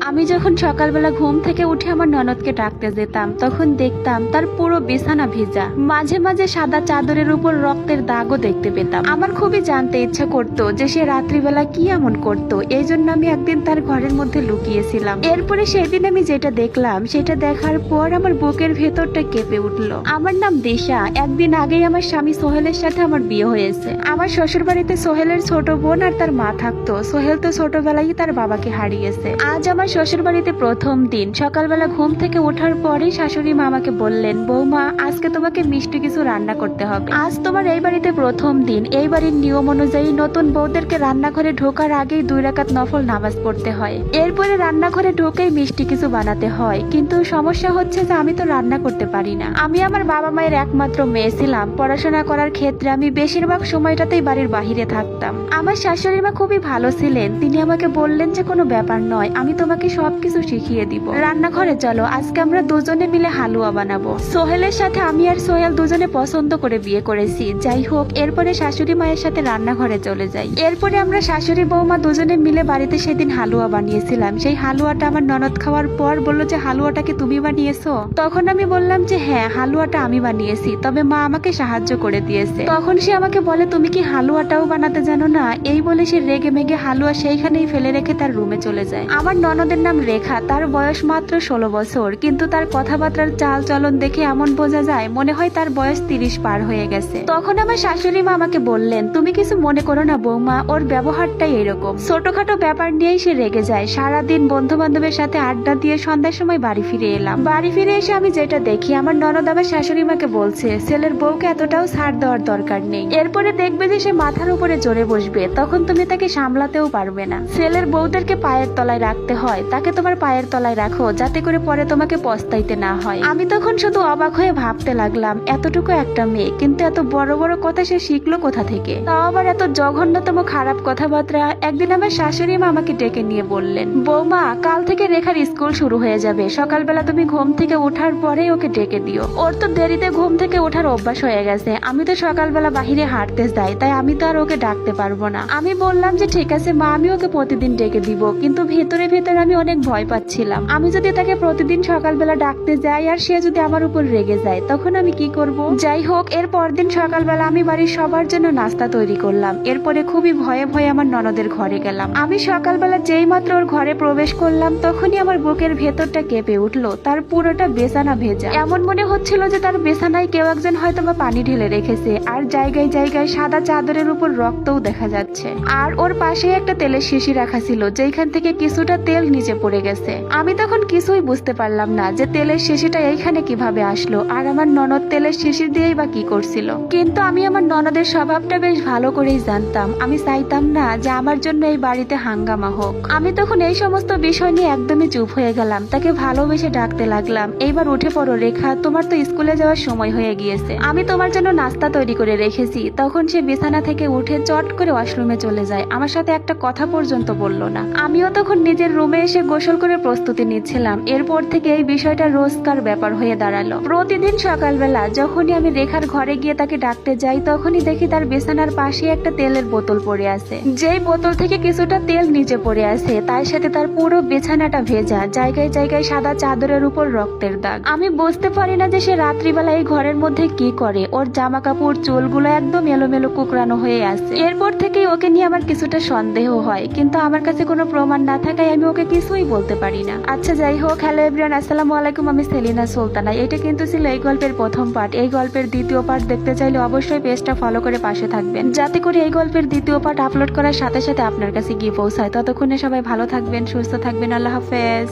আমি যখন সকালবেলা ঘুম থেকে উঠে আমার ননদকে ডাকতে যেতাম তখন দেখতাম তার পুরো বিছানা ভিজা, মাঝে মাঝে সাদা চাদরের উপর রক্তের দাগও দেখতে পেতাম। আমার খুবই জানতে ইচ্ছা করতো যে সে রাত্রিবেলা কি এমন করতো। এই জন্য আমি একদিন তার ঘরের মধ্যে লুকিয়েছিলাম। এরপরে সেদিন আমি যেটা দেখলাম সেটা দেখার পর আমার বুকের ভেতরটা কেঁপে উঠলো। আমার নাম দিশা। একদিন আগেই আমার স্বামী সোহেলের সাথে আমার বিয়ে হয়েছে। আমার শ্বশুর বাড়িতে সোহেলের ছোট বোন আর তার মা থাকতো। সোহেল তো ছোটবেলায় তার বাবাকে হারিয়েছে। আজ আমার শ্বশুর বাড়িতে প্রথম দিন। সকালবেলা ঘুম থেকে ওঠার পরেই শাশুড়ি মা আমাকে বললেন, বৌমা আজকে তোমাকে মিষ্টি কিছু রান্না করতে হবে। আজ তোমার এই বাড়িতে প্রথম দিন। এই বাড়ির নিয়ম অনুযায়ী নতুন বউদেরকে রান্নাঘরে ঢোকার আগেই 2 রাকাত নফল নামাজ পড়তে হয়। এরপরে রান্নাঘরে ঢোকেই মিষ্টি কিছু বানাতে হয়। কিন্তু সমস্যা হচ্ছে যে আমি তো রান্না করতে পারি না। আমি আমার বাবা মায়ের একমাত্র মেয়ে ছিলাম। পড়াশোনা করার ক্ষেত্রে আমি বেশিরভাগ সময়টাতেই বাড়ির বাহিরে থাকতাম। আমার শাশুড়ি মা খুবই ভালো ছিলেন। তিনি আমাকে বললেন যে কোনো ব্যাপার নয়, আমি তোমাকে সবকিছু শিখিয়ে দিব। রান্নাঘরে চলো, আজকে আমরা দুজনে মিলে হালুয়া বানাবো। সোহেলের সাথে আমি আর সোহেল দুজনে পছন্দ করে বিয়ে করেছি। যাই হোক, এরপরে শাশুড়ি মায়ের সাথে রান্নাঘরে চলে যাই। এরপরে আমরা শাশুড়ি বৌমা দুজনে মিলে বাড়িতে সেদিন হালুয়া বানিয়েছিলাম। সেই হালুয়াটা আমার ননদ খাওয়ার পর বললো যে হালুয়াটা কি তুমি বানিয়েছো? তখন আমি বললাম যে হ্যাঁ, হালুয়াটা আমি বানিয়েছি, তবে মা আমাকে সাহায্য করে দিয়েছে। তখন সে আমাকে বলে, তুমি কি হালুয়াটাও বানাতে জানো না? এই বলে সে রেগে মেগে হালুয়া সেইখানেই ফেলে রেখে তার রুমে চলে যায়। আমার ননদের নাম রেখা। তার বয়স মাত্র 16 বছর, কিন্তু তার কথাবার্তার চাল চলন দেখে এমন বোঝা যায় মনে হয় তার বয়স 30 পার হয়ে গেছে। তখন আমার শাশুড়ি মা আমাকে বললেন, তুমি কিছু মনে করো না বৌমা, ওর ব্যবহারটাই এরকম। ছোটখাটো ব্যাপার নিয়েই সে রেগে যায়। সারাদিন বন্ধু বান্ধবের সাথে আড্ডা দিয়ে সন্ধ্যার সময় বাড়ি ফিরে এলাম। বাড়ি ফিরে এসে আমি যেটা দেখি, আমার ননদ আমার শাশুড়ি মাকে বলছে ছেলের বউকে এতটাও ছাড় দেওয়ার দরকার নেই। এরপরে দেখবে যে সে মাথার উপরে জোরে বসবে, তখন তুমি তাকে সামলাতেও পারবে না। ছেলের বউদেরকে পায়ের তলায় রাখতে হয়, তাকে তোমার পায়ের তলায় রাখো, যাতে করে পরে তোমাকে পস্তাইতে না হয়। আমি তখন শুধু অবাক হয়ে ভাবতে লাগলাম, এতটুকু একটা মেয়ে, কিন্তু এত বড় বড় কথা সে শিখলো কোথা থেকে? তাও আবার এত জঘন্যতম খারাপ কথাবার্তা। একদিন আমার শাশুড়ি মা আমাকে ডেকে নিয়ে বললেন, বৌমা কাল থেকে রেখার স্কুল শুরু হয়ে যাবে। সকালবেলা তুমি ঘুম থেকে ওঠার পরেই ওকে ডেকে দিও। ওর তো দেরিতে ঘুম থেকে ওঠার অভ্যাস হয়ে গেছে। আমি তো সকালবেলা বাহিরে হাঁটতে যাই, তাই আমি তো আর ওকে ডাকতে পারবো না। আমি বললাম যে ঠিক আছে মা, আমি ওকে প্রতিদিন ডেকে দিব, কিন্তু ভেতরে ভেতরে আমি অনেক ভয় পাচ্ছিলাম। আমি যদি তাকে প্রতিদিন সকালবেলা ডাকতে যাই আর সে যদি আমার উপর রেগে যায়, তখন আমি কি করব? যাই হোক, এর পরদিন সকালবেলা আমি বাড়ির সবার জন্য নাস্তা তৈরি করলাম। এরপরে খুবই ভয়ে ভয়ে আমার ননদের ঘরে গেলাম। আমি সকালবেলা যেই মাত্র ওর ঘরে প্রবেশ করলাম, তখনই আমার বুকের ভেতরটা কেঁপে উঠলো। তার পুরোটা বিছানা ভেজা। এমন মনে হচ্ছিল যে তার বিছানায় কেউ একজন হয়তো বা পানি ঢেলে রেখেছে। আর জায়গায় জায়গায় সাদা চাদরের উপর রক্তও দেখা যাচ্ছে। আর ওর পাশে একটা তেলের শিশি রাখা ছিল, যেখান থেকে কিছুটা তেল নিচে পড়ে গেছে। আমি তখন কিছুই বুঝতে পারলাম না যে তেলের শিশিটা এইখানে কিভাবে আসলো, আর আমার ননদ তেলের শিশি দিয়েই বা কি করছিল। কিন্তু আমি আমার ননদের স্বভাবটা বেশ ভালো করেই জানতাম। আমি চাইতাম না যে আমার জন্য এই বাড়িতে হাঙ্গামা হোক। আমি তখন এই সমস্ত বিষয় নিয়ে একদমই চুপ হয়ে গেলাম। তাকে ভালোবেসে ডাকতে লাগলাম, এইবার উঠে পড়ো রেখা, তোমার তো স্কুলে যাওয়ার সময় হয়ে গিয়েছে। আমি তোমার জন্য নাস্তা তৈরি করে রেখেছি। তখন সে বিছানা থেকে উঠে চট করে ওয়াশরুমে চলে যায়। আমার সাথে একটা কথা পর্যন্ত বলল না। আমিও তখন নিজের রুমে এসে গোসল করে প্রস্তুতি নিচ্ছিলাম। এরপর থেকে এই বিষয়টা রোজকার ব্যাপার হয়ে দাঁড়ালো। প্রতিদিন সকালবেলা যখনই আমি রেখার ঘরে গিয়ে তাকে ডাকতে যাই, তখনই দেখি তার বিছানার পাশে একটা তেলের বোতল পড়ে আছে। যেই বোতল থেকে কিছুটা তেল নিচে পড়ে আছে, তার সাথে তার পুরো বিছানাটা ভেজা, জায়গায় জায়গায় সাদা চাদরের উপর রক্তের দাগ। আমি বুঝতে পারি না যে সে রাত্রিবেলা এই ঘরের মধ্যে কি করে। ওর জামা কাপড় চুলগুলো একদম এলোমেলো কুকরানো হয়ে আছে। এরপর থেকেই ওকে নিয়ে আমার কিছুটা সন্দেহ হয়, কিন্তু আমার কাছে কোনো প্রমাণ না থাকায় আমি ওকে কিছুই বলতে পারি না। আচ্ছা যাই হোক, হ্যালো এভরিওয়ান, আসসালামু আলাইকুম। আমি সেলিনা সুলতানা। এটা কিন্তু ছিল এই গল্পের প্রথম পার্ট। এই গল্পের দ্বিতীয় পার্ট দেখতে চাইলে অবশ্যই পেজটা ফলো করে পাশে থাকবেন, যাতে করে এই গল্পের দ্বিতীয় পার্ট আপলোড করার সাথে সাথে আপনার কাছে গিয়ে পৌঁছায়। ততক্ষণে সবাই ভালো থাকবেন, সুস্থ থাকবেন। আল্লাহ হাফেজ।